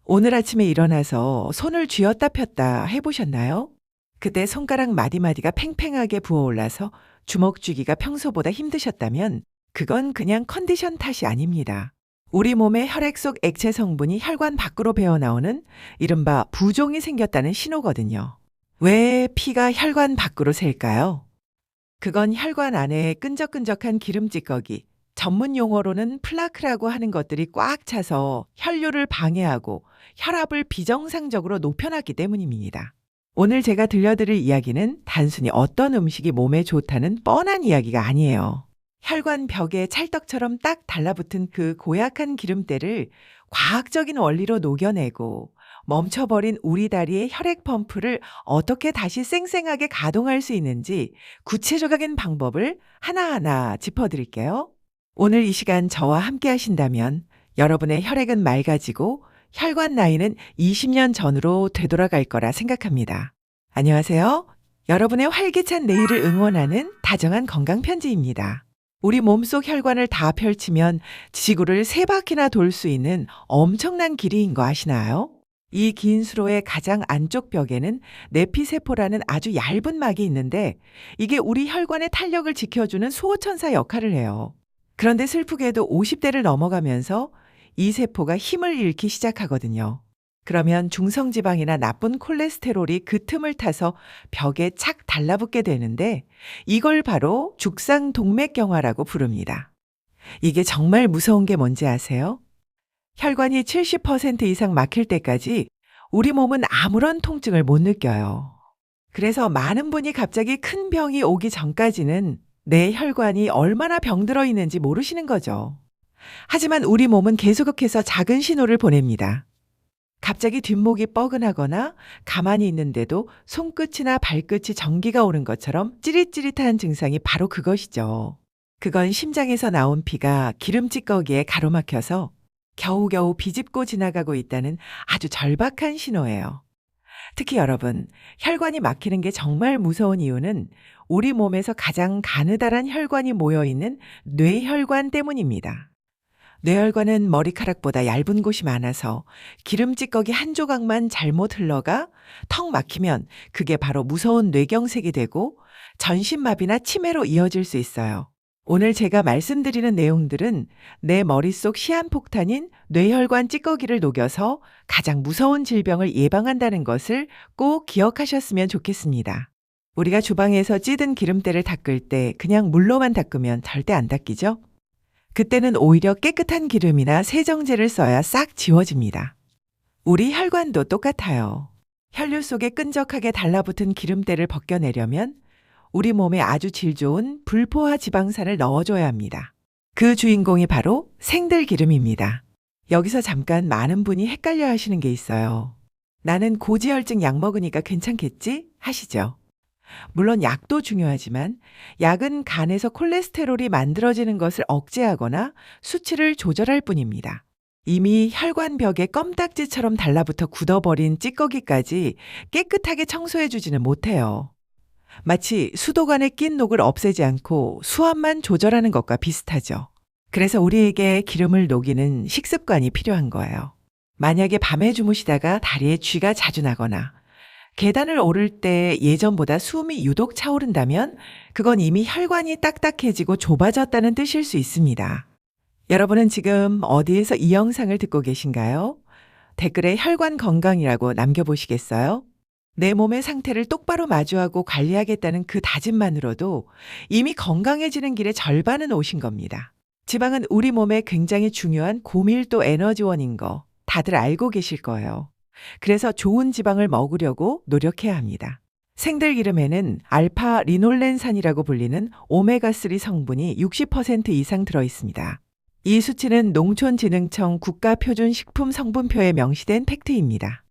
오늘 아침에 일어나서 손을 쥐었다 폈다 해보셨나요? 그때 손가락 마디마디가 팽팽하게 부어올라서 주먹 쥐기가 평소보다 힘드셨다면 그건 그냥 컨디션 탓이 아닙니다. 우리 몸의 혈액 속 액체 성분이 혈관 밖으로 배어나오는 이른바 부종이 생겼다는 신호거든요. 왜 피가 혈관 밖으로 셀까요? 그건 혈관 안에 끈적끈적한 기름 찌꺼기, 전문 용어로는 플라크라고 하는 것들이 꽉 차서 혈류를 방해하고 혈압을 비정상적으로 높여놨기 때문입니다. 오늘 제가 들려드릴 이야기는 단순히 어떤 음식이 몸에 좋다는 뻔한 이야기가 아니에요. 혈관 벽에 찰떡처럼 딱 달라붙은 그 고약한 기름때를 과학적인 원리로 녹여내고 멈춰버린 우리 다리의 혈액 펌프를 어떻게 다시 쌩쌩하게 가동할 수 있는지 구체적인 방법을 하나하나 짚어드릴게요. 오늘 이 시간 저와 함께 하신다면 여러분의 혈액은 맑아지고 혈관 나이는 20년 전으로 되돌아갈 거라 생각합니다. 안녕하세요. 여러분의 활기찬 내일을 응원하는 다정한 건강 편지입니다. 우리 몸속 혈관을 다 펼치면 지구를 3바퀴나 돌 수 있는 엄청난 길이인 거 아시나요? 이 긴 수로의 가장 안쪽 벽에는 내피세포라는 아주 얇은 막이 있는데 이게 우리 혈관의 탄력을 지켜주는 수호천사 역할을 해요. 그런데 슬프게도 50대를 넘어가면서 이 세포가 힘을 잃기 시작하거든요. 그러면 중성지방이나 나쁜 콜레스테롤이 그 틈을 타서 벽에 착 달라붙게 되는데 이걸 바로 죽상동맥경화라고 부릅니다. 이게 정말 무서운 게 뭔지 아세요? 혈관이 70% 이상 막힐 때까지 우리 몸은 아무런 통증을 못 느껴요. 그래서 많은 분이 갑자기 큰 병이 오기 전까지는 내 혈관이 얼마나 병들어 있는지 모르시는 거죠. 하지만 우리 몸은 계속해서 작은 신호를 보냅니다. 갑자기 뒷목이 뻐근하거나 가만히 있는데도 손끝이나 발끝이 전기가 오는 것처럼 찌릿찌릿한 증상이 바로 그것이죠. 그건 심장에서 나온 피가 기름찌꺼기에 가로막혀서 겨우겨우 비집고 지나가고 있다는 아주 절박한 신호예요. 특히 여러분, 혈관이 막히는 게 정말 무서운 이유는 우리 몸에서 가장 가느다란 혈관이 모여있는 뇌혈관 때문입니다. 뇌혈관은 머리카락보다 얇은 곳이 많아서 기름찌꺼기 한 조각만 잘못 흘러가 턱 막히면 그게 바로 무서운 뇌경색이 되고 전신마비나 치매로 이어질 수 있어요. 오늘 제가 말씀드리는 내용들은 내 머릿속 시한폭탄인 뇌혈관 찌꺼기를 녹여서 가장 무서운 질병을 예방한다는 것을 꼭 기억하셨으면 좋겠습니다. 우리가 주방에서 찌든 기름때를 닦을 때 그냥 물로만 닦으면 절대 안 닦이죠? 그때는 오히려 깨끗한 기름이나 세정제를 써야 싹 지워집니다. 우리 혈관도 똑같아요. 혈류 속에 끈적하게 달라붙은 기름때를 벗겨내려면 우리 몸에 아주 질 좋은 불포화 지방산을 넣어줘야 합니다. 그 주인공이 바로 생들기름입니다. 여기서 잠깐 많은 분이 헷갈려 하시는 게 있어요. 나는 고지혈증 약 먹으니까 괜찮겠지? 하시죠. 물론 약도 중요하지만 약은 간에서 콜레스테롤이 만들어지는 것을 억제하거나 수치를 조절할 뿐입니다. 이미 혈관벽에 껌딱지처럼 달라붙어 굳어버린 찌꺼기까지 깨끗하게 청소해주지는 못해요. 마치 수도관에 낀 녹을 없애지 않고 수압만 조절하는 것과 비슷하죠. 그래서 우리에게 기름을 녹이는 식습관이 필요한 거예요. 만약에 밤에 주무시다가 다리에 쥐가 자주 나거나 계단을 오를 때 예전보다 숨이 유독 차오른다면 그건 이미 혈관이 딱딱해지고 좁아졌다는 뜻일 수 있습니다. 여러분은 지금 어디에서 이 영상을 듣고 계신가요? 댓글에 혈관 건강이라고 남겨보시겠어요? 내 몸의 상태를 똑바로 마주하고 관리하겠다는 그 다짐만으로도 이미 건강해지는 길의 절반은 오신 겁니다. 지방은 우리 몸에 굉장히 중요한 고밀도 에너지원인 거 다들 알고 계실 거예요. 그래서 좋은 지방을 먹으려고 노력해야 합니다. 생들기름에는 알파 리놀렌산이라고 불리는 오메가3 성분이 60% 이상 들어있습니다. 이 수치는 농촌진흥청 국가표준식품 성분표에 명시된 팩트입니다.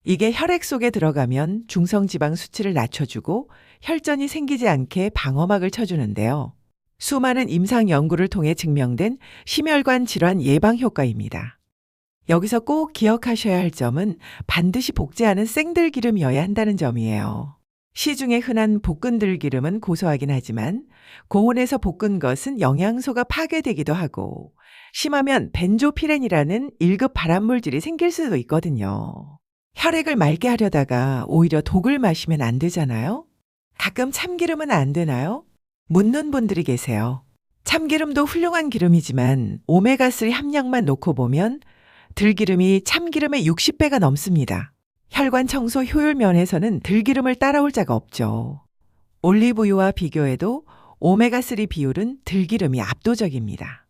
이게 혈액 속에 들어가면 중성지방 수치를 낮춰주고 혈전이 생기지 않게 방어막을 쳐주는데요. 수많은 임상 연구를 통해 증명된 심혈관 질환 예방 효과입니다. 여기서 꼭 기억하셔야 할 점은 반드시 볶지 않은 생들기름이어야 한다는 점이에요. 시중에 흔한 볶은 들기름은 고소하긴 하지만 고온에서 볶은 것은 영양소가 파괴되기도 하고 심하면 벤조피렌이라는 1급 발암물질이 생길 수도 있거든요. 혈액을 맑게 하려다가 오히려 독을 마시면 안 되잖아요? 가끔 참기름은 안 되나요? 묻는 분들이 계세요. 참기름도 훌륭한 기름이지만 오메가3 함량만 놓고 보면 들기름이 참기름의 60배가 넘습니다. 혈관 청소 효율 면에서는 들기름을 따라올 자가 없죠. 올리브유와 비교해도 오메가3 비율은 들기름이 압도적입니다.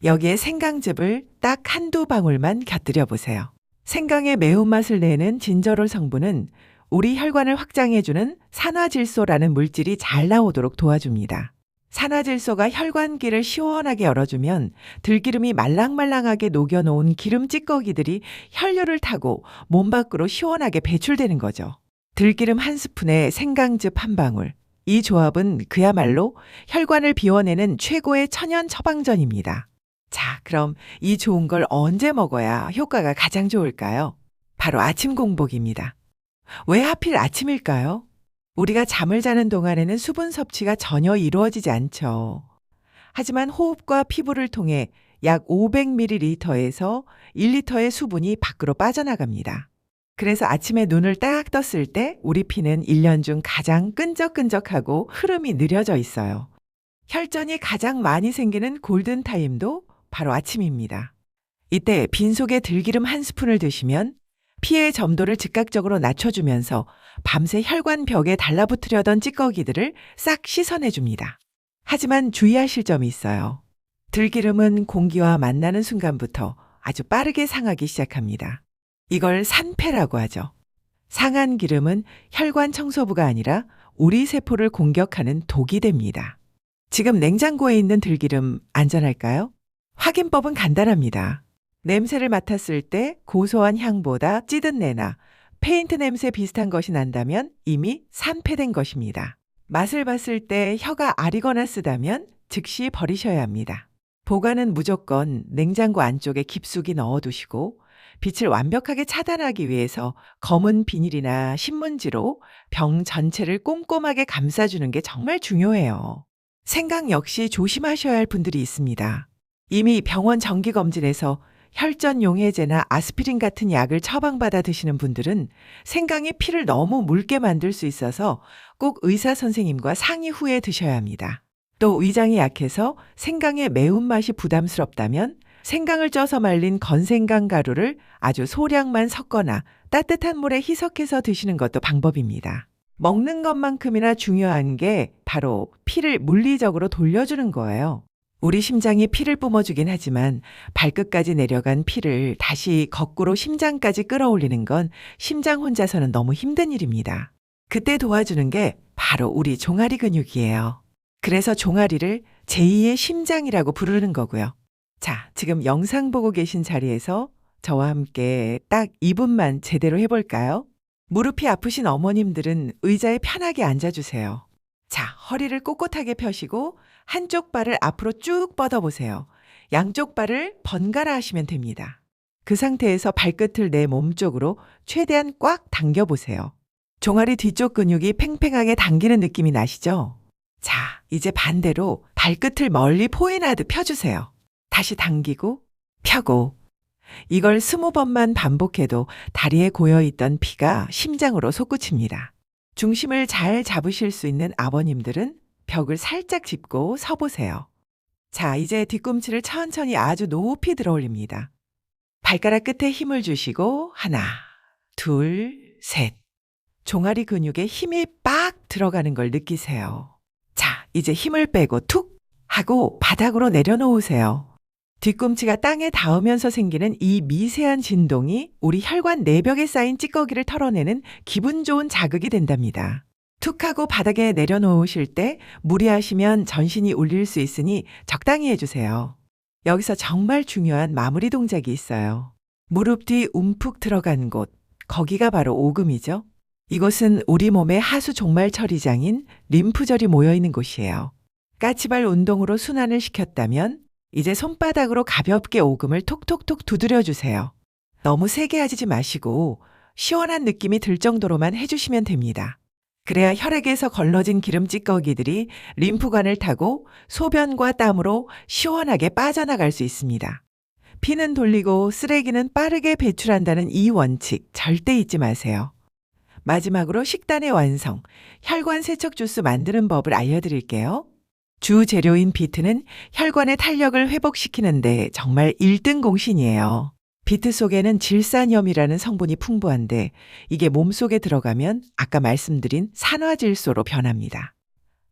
여기에 생강즙을 딱 한두 방울만 곁들여 보세요. 생강의 매운맛을 내는 진저롤 성분은 우리 혈관을 확장해주는 산화질소라는 물질이 잘 나오도록 도와줍니다. 산화질소가 혈관기를 시원하게 열어주면 들기름이 말랑말랑하게 녹여놓은 기름 찌꺼기들이 혈류를 타고 몸 밖으로 시원하게 배출되는 거죠. 들기름 한 스푼에 생강즙 한 방울. 이 조합은 그야말로 혈관을 비워내는 최고의 천연 처방전입니다. 자, 그럼 이 좋은 걸 언제 먹어야 효과가 가장 좋을까요? 바로 아침 공복입니다. 왜 하필 아침일까요? 우리가 잠을 자는 동안에는 수분 섭취가 전혀 이루어지지 않죠. 하지만 호흡과 피부를 통해 약 500ml에서 1리터의 수분이 밖으로 빠져나갑니다. 그래서 아침에 눈을 딱 떴을 때 우리 피는 1년 중 가장 끈적끈적하고 흐름이 느려져 있어요. 혈전이 가장 많이 생기는 골든타임도 바로 아침입니다. 이때 빈속에 들기름 한 스푼을 드시면 피의 점도를 즉각적으로 낮춰주면서 밤새 혈관 벽에 달라붙으려던 찌꺼기들을 싹 씻어내줍니다. 하지만 주의하실 점이 있어요. 들기름은 공기와 만나는 순간부터 아주 빠르게 상하기 시작합니다. 이걸 산패라고 하죠. 상한 기름은 혈관 청소부가 아니라 우리 세포를 공격하는 독이 됩니다. 지금 냉장고에 있는 들기름 안전할까요? 확인법은 간단합니다. 냄새를 맡았을 때 고소한 향보다 찌든 내나 페인트 냄새 비슷한 것이 난다면 이미 산패된 것입니다. 맛을 봤을 때 혀가 아리거나 쓰다면 즉시 버리셔야 합니다. 보관은 무조건 냉장고 안쪽에 깊숙이 넣어두시고 빛을 완벽하게 차단하기 위해서 검은 비닐이나 신문지로 병 전체를 꼼꼼하게 감싸주는 게 정말 중요해요. 생강 역시 조심하셔야 할 분들이 있습니다. 이미 병원 정기검진에서 혈전 용해제나 아스피린 같은 약을 처방받아 드시는 분들은 생강이 피를 너무 묽게 만들 수 있어서 꼭 의사 선생님과 상의 후에 드셔야 합니다. 또 위장이 약해서 생강의 매운맛이 부담스럽다면 생강을 쪄서 말린 건생강 가루를 아주 소량만 섞거나 따뜻한 물에 희석해서 드시는 것도 방법입니다. 먹는 것만큼이나 중요한 게 바로 피를 물리적으로 돌려주는 거예요. 우리 심장이 피를 뿜어주긴 하지만 발끝까지 내려간 피를 다시 거꾸로 심장까지 끌어올리는 건 심장 혼자서는 너무 힘든 일입니다. 그때 도와주는 게 바로 우리 종아리 근육이에요. 그래서 종아리를 제2의 심장이라고 부르는 거고요. 자, 지금 영상 보고 계신 자리에서 저와 함께 딱 2분만 제대로 해볼까요? 무릎이 아프신 어머님들은 의자에 편하게 앉아주세요. 자, 허리를 꼿꼿하게 펴시고 한쪽 발을 앞으로 쭉 뻗어보세요. 양쪽 발을 번갈아 하시면 됩니다. 그 상태에서 발끝을 내 몸 쪽으로 최대한 꽉 당겨보세요. 종아리 뒤쪽 근육이 팽팽하게 당기는 느낌이 나시죠? 자, 이제 반대로 발끝을 멀리 포인하듯 펴주세요. 다시 당기고 펴고. 이걸 20번만 반복해도 다리에 고여있던 피가 심장으로 솟구칩니다. 중심을 잘 잡으실 수 있는 아버님들은 벽을 살짝 짚고 서보세요. 자, 이제 뒤꿈치를 천천히 아주 높이 들어 올립니다. 발가락 끝에 힘을 주시고 하나, 둘, 셋. 종아리 근육에 힘이 빡 들어가는 걸 느끼세요. 자, 이제 힘을 빼고 툭 하고 바닥으로 내려놓으세요. 뒤꿈치가 땅에 닿으면서 생기는 이 미세한 진동이 우리 혈관 내벽에 쌓인 찌꺼기를 털어내는 기분 좋은 자극이 된답니다. 툭 하고 바닥에 내려놓으실 때 무리하시면 전신이 울릴 수 있으니 적당히 해주세요. 여기서 정말 중요한 마무리 동작이 있어요. 무릎 뒤 움푹 들어간 곳, 거기가 바로 오금이죠. 이곳은 우리 몸의 하수 종말 처리장인 림프절이 모여있는 곳이에요. 까치발 운동으로 순환을 시켰다면 이제 손바닥으로 가볍게 오금을 톡톡톡 두드려주세요. 너무 세게 하지 마시고 시원한 느낌이 들 정도로만 해주시면 됩니다. 그래야 혈액에서 걸러진 기름 찌꺼기들이 림프관을 타고 소변과 땀으로 시원하게 빠져나갈 수 있습니다. 피는 돌리고 쓰레기는 빠르게 배출한다는 이 원칙 절대 잊지 마세요. 마지막으로 식단의 완성, 혈관 세척 주스 만드는 법을 알려드릴게요. 주 재료인 비트는 혈관의 탄력을 회복시키는데 정말 1등 공신이에요. 비트 속에는 질산염이라는 성분이 풍부한데 이게 몸속에 들어가면 아까 말씀드린 산화질소로 변합니다.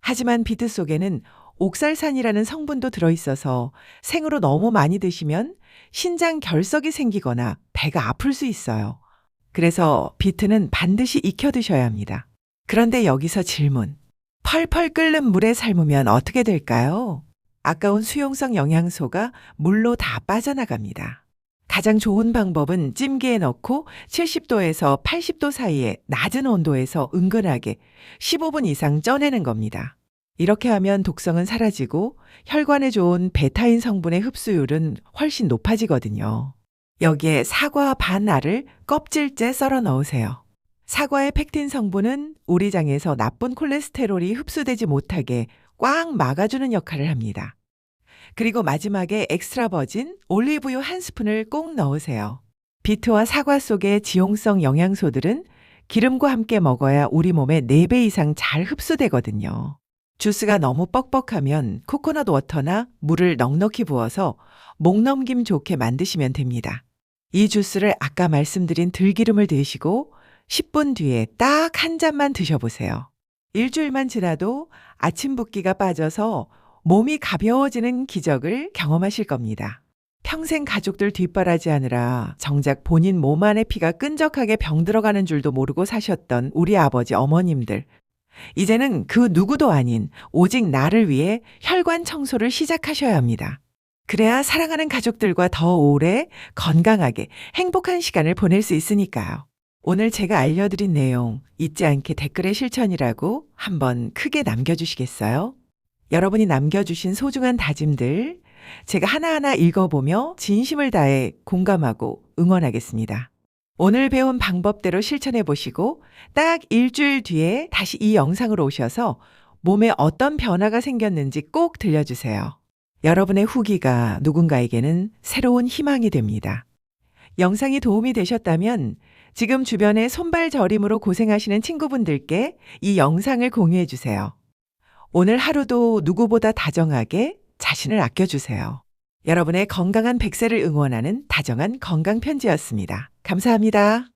하지만 비트 속에는 옥살산이라는 성분도 들어있어서 생으로 너무 많이 드시면 신장 결석이 생기거나 배가 아플 수 있어요. 그래서 비트는 반드시 익혀 드셔야 합니다. 그런데 여기서 질문. 펄펄 끓는 물에 삶으면 어떻게 될까요? 아까운 수용성 영양소가 물로 다 빠져나갑니다. 가장 좋은 방법은 찜기에 넣고 70도에서 80도 사이에 낮은 온도에서 은근하게 15분 이상 쪄내는 겁니다. 이렇게 하면 독성은 사라지고 혈관에 좋은 베타인 성분의 흡수율은 훨씬 높아지거든요. 여기에 사과 반 알을 껍질째 썰어 넣으세요. 사과의 펙틴 성분은 우리 장에서 나쁜 콜레스테롤이 흡수되지 못하게 꽉 막아주는 역할을 합니다. 그리고 마지막에 엑스트라 버진 올리브유 한 스푼을 꼭 넣으세요. 비트와 사과 속의 지용성 영양소들은 기름과 함께 먹어야 우리 몸에 4배 이상 잘 흡수되거든요. 주스가 너무 뻑뻑하면 코코넛 워터나 물을 넉넉히 부어서 목 넘김 좋게 만드시면 됩니다. 이 주스를 아까 말씀드린 들기름을 드시고 10분 뒤에 딱 한 잔만 드셔보세요. 일주일만 지나도 아침 붓기가 빠져서 몸이 가벼워지는 기적을 경험하실 겁니다. 평생 가족들 뒷바라지하느라 정작 본인 몸 안의 피가 끈적하게 병들어가는 줄도 모르고 사셨던 우리 아버지 어머님들. 이제는 그 누구도 아닌 오직 나를 위해 혈관 청소를 시작하셔야 합니다. 그래야 사랑하는 가족들과 더 오래 건강하게 행복한 시간을 보낼 수 있으니까요. 오늘 제가 알려드린 내용 잊지 않게 댓글에 실천이라고 한번 크게 남겨주시겠어요? 여러분이 남겨주신 소중한 다짐들 제가 하나하나 읽어보며 진심을 다해 공감하고 응원하겠습니다. 오늘 배운 방법대로 실천해 보시고 딱 일주일 뒤에 다시 이 영상으로 오셔서 몸에 어떤 변화가 생겼는지 꼭 들려주세요. 여러분의 후기가 누군가에게는 새로운 희망이 됩니다. 영상이 도움이 되셨다면 지금 주변에 손발 저림으로 고생하시는 친구분들께 이 영상을 공유해 주세요. 오늘 하루도 누구보다 다정하게 자신을 아껴주세요. 여러분의 건강한 100세를 응원하는 다정한 건강편지였습니다. 감사합니다.